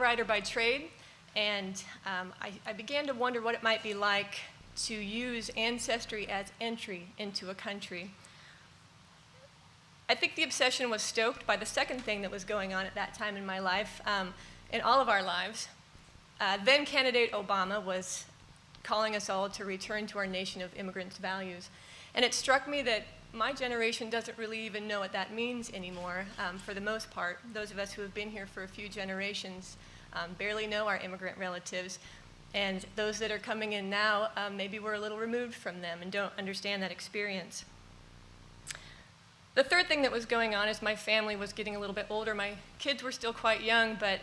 writer by trade, and I began to wonder what it might be like to use ancestry as entry into a country. I think the obsession was stoked by the second thing that was going on at that time in my life, in all of our lives. Then candidate Obama was calling us all to return to our nation of immigrants' values. And it struck me that my generation doesn't really even know what that means anymore, for the most part. Those of us who have been here for a few generations barely know our immigrant relatives. And those that are coming in now, maybe we're a little removed from them and don't understand that experience. The third thing that was going on is my family was getting a little bit older. My kids were still quite young, but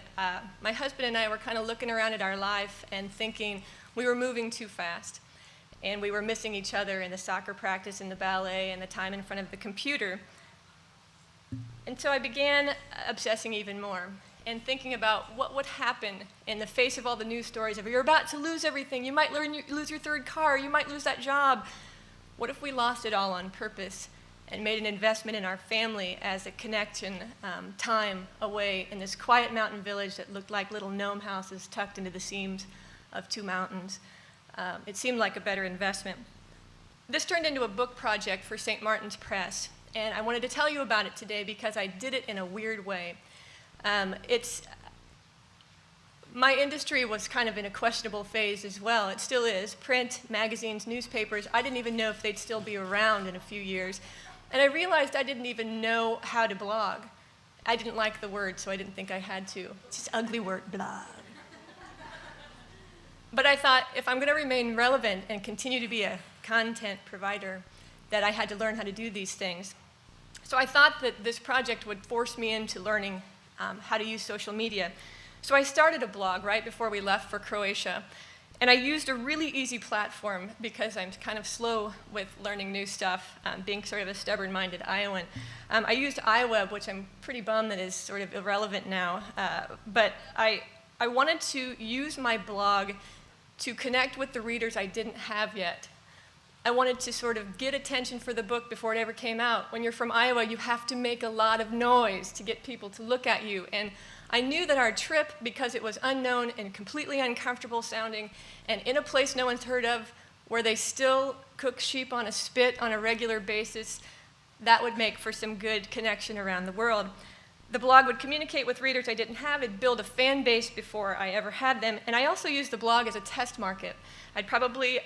my husband and I were kind of looking around at our life and thinking we were moving too fast. And we were missing each other in the soccer practice and the ballet and the time in front of the computer. And so I began obsessing even more and thinking about what would happen in the face of all the news stories of you're about to lose everything, you might lose your third car, you might lose that job. What if we lost it all on purpose and made an investment in our family as a connection, time away in this quiet mountain village that looked like little gnome houses tucked into the seams of two mountains? It seemed like a better investment. This turned into a book project for St. Martin's Press, and I wanted to tell you about it today because I did it in a weird way. My industry was kind of in a questionable phase as well. It still is. Print, magazines, newspapers, I didn't even know if they'd still be around in a few years. And I realized I didn't even know how to blog. I didn't like the word, so I didn't think I had to. It's just an ugly word, blog. But I thought, if I'm going to remain relevant and continue to be a content provider, that I had to learn how to do these things. So I thought that this project would force me into learning how to use social media. So I started a blog right before we left for Croatia. And I used a really easy platform because I'm kind of slow with learning new stuff, being sort of a stubborn-minded Iowan. I used iWeb, which I'm pretty bummed that is sort of irrelevant now. But I wanted to use my blog to connect with the readers I didn't have yet. I wanted to sort of get attention for the book before it ever came out. When you're from Iowa, you have to make a lot of noise to get people to look at you. And I knew that our trip, because it was unknown and completely uncomfortable sounding, and in a place no one's heard of, where they still cook sheep on a spit on a regular basis, that would make for some good connection around the world. The blog would communicate with readers I didn't have. It'd build a fan base before I ever had them. And I also used the blog as a test market. I'd probably,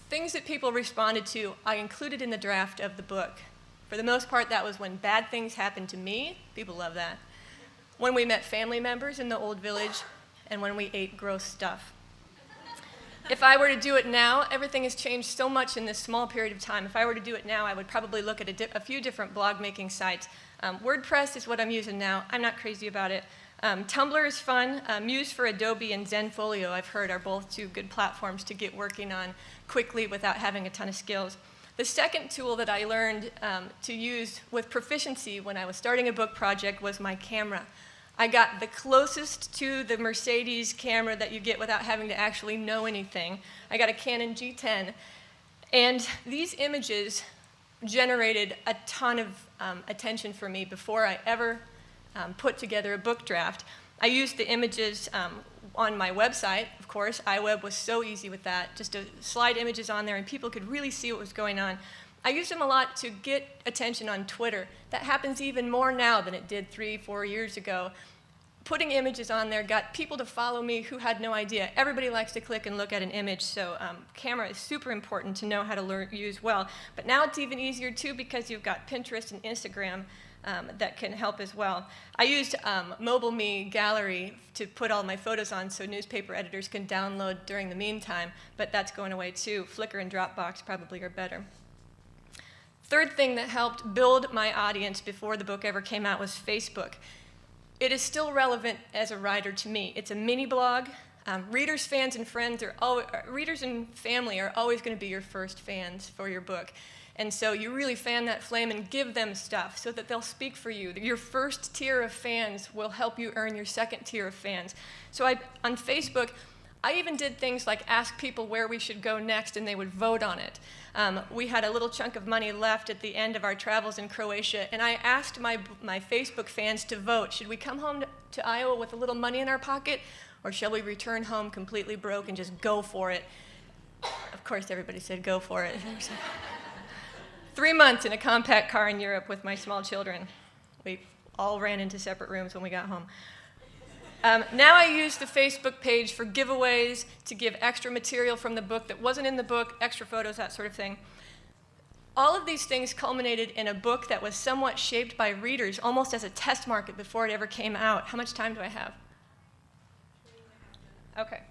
things that people responded to, I included in the draft of the book. For the most part, that was when bad things happened to me. People love that. When we met family members in the old village, and when we ate gross stuff. If I were to do it now, everything has changed so much in this small period of time. If I were to do it now, I would probably look at a few different blog-making sites. WordPress is what I'm using now. I'm not crazy about it. Tumblr is fun. Muse for Adobe and Zenfolio, I've heard, are both two good platforms to get working on quickly without having a ton of skills. The second tool that I learned to use with proficiency when I was starting a book project was my camera. I got the closest to the Mercedes camera that you get without having to actually know anything. I got a Canon G10. And these images generated a ton of attention for me before I ever put together a book draft. I used the images on my website, of course. iWeb was so easy with that, just to slide images on there and people could really see what was going on. I used them a lot to get attention on Twitter. That happens even more now than it did 3-4 years ago. Putting images on there got people to follow me who had no idea. Everybody likes to click and look at an image, so camera is super important to know how to use well. But now it's even easier too because you've got Pinterest and Instagram that can help as well. I used MobileMe Gallery to put all my photos on so newspaper editors can download during the meantime, but that's going away too. Flickr and Dropbox probably are better. Third thing that helped build my audience before the book ever came out was Facebook. It is still relevant as a writer to me. It's a mini blog. Readers, fans, and friends readers and family are always going to be your first fans for your book. And so you really fan that flame and give them stuff so that they'll speak for you. Your first tier of fans will help you earn your second tier of fans. So on Facebook, I even did things like ask people where we should go next, and they would vote on it. We had a little chunk of money left at the end of our travels in Croatia, and I asked my Facebook fans to vote. Should we come home to Iowa with a little money in our pocket, or shall we return home completely broke and just go for it? Of course, everybody said go for it. 3 months in a compact car in Europe with my small children. We all ran into separate rooms when we got home. Now I use the Facebook page for giveaways, to give extra material from the book that wasn't in the book, extra photos, that sort of thing. All of these things culminated in a book that was somewhat shaped by readers, almost as a test market before it ever came out. How much time do I have? Okay.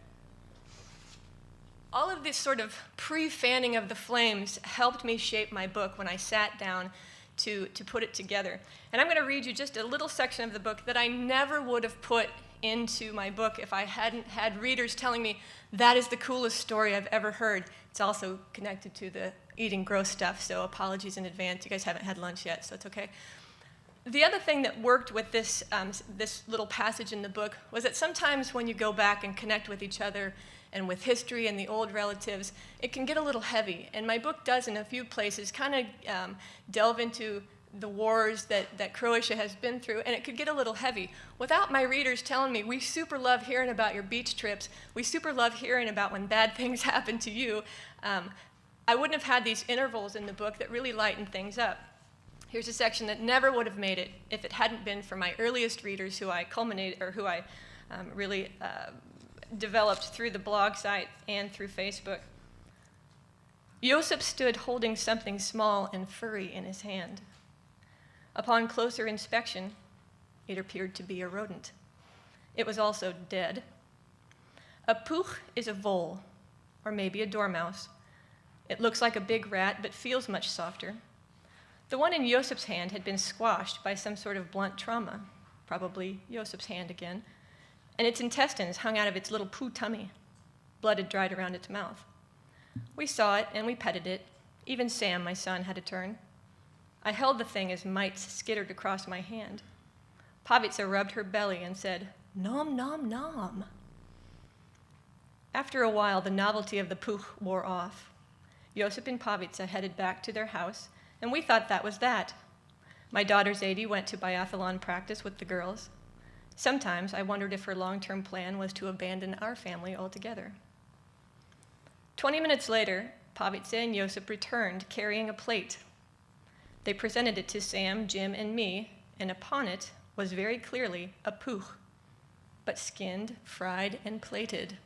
All of this sort of pre-fanning of the flames helped me shape my book when I sat down to put it together. And I'm going to read you just a little section of the book that I never would have put into my book if I hadn't had readers telling me, that is the coolest story I've ever heard. It's also connected to the eating gross stuff, so apologies in advance. You guys haven't had lunch yet, so it's okay. The other thing that worked with this little passage in the book was that sometimes when you go back and connect with each other and with history and the old relatives, it can get a little heavy. And my book does, in a few places, kind of delve into the wars that Croatia has been through, and it could get a little heavy. Without my readers telling me, we super love hearing about your beach trips, we super love hearing about when bad things happen to you, I wouldn't have had these intervals in the book that really lighten things up. Here's a section that never would have made it if it hadn't been for my earliest readers who I really developed through the blog site and through Facebook. Josip stood holding something small and furry in his hand. Upon closer inspection, it appeared to be a rodent. It was also dead. A puch is a vole, or maybe a dormouse. It looks like a big rat, but feels much softer. The one in Josip's hand had been squashed by some sort of blunt trauma, probably Josip's hand again, and its intestines hung out of its little poo tummy. Blood had dried around its mouth. We saw it, and we petted it. Even Sam, my son, had a turn. I held the thing as mites skittered across my hand. Pavica rubbed her belly and said, "Nom, nom, nom." After a while, the novelty of the puch wore off. Josip and Pavica headed back to their house, and we thought that was that. My daughter Zadie went to biathlon practice with the girls. Sometimes I wondered if her long-term plan was to abandon our family altogether. 20 minutes later, Pavica and Josip returned carrying a plate. They presented it to Sam, Jim, and me, and upon it was very clearly a puch, but skinned, fried, and plated.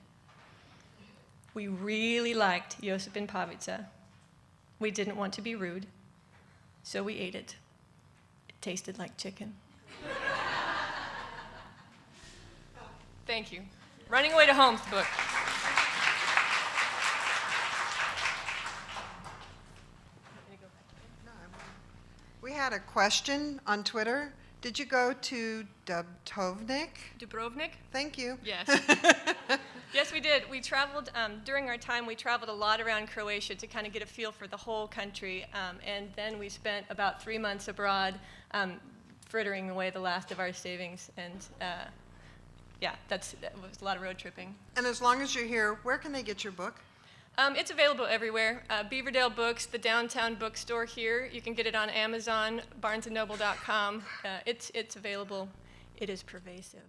We really liked Josip and Pavica. We didn't want to be rude, so we ate it. It tasted like chicken. Thank you. Running Away to Home's book. We had a question on Twitter. Did you go to Dubrovnik? Dubrovnik? Thank you. Yes. Yes, we did. We traveled, during our time, we traveled a lot around Croatia to kind of get a feel for the whole country. And then we spent about 3 months abroad, frittering away the last of our savings. And yeah, that was a lot of road tripping. And as long as you're here, where can they get your book? It's available everywhere. Beaverdale Books, the downtown bookstore here. You can get it on Amazon, barnesandnoble.com. It's available. It is pervasive.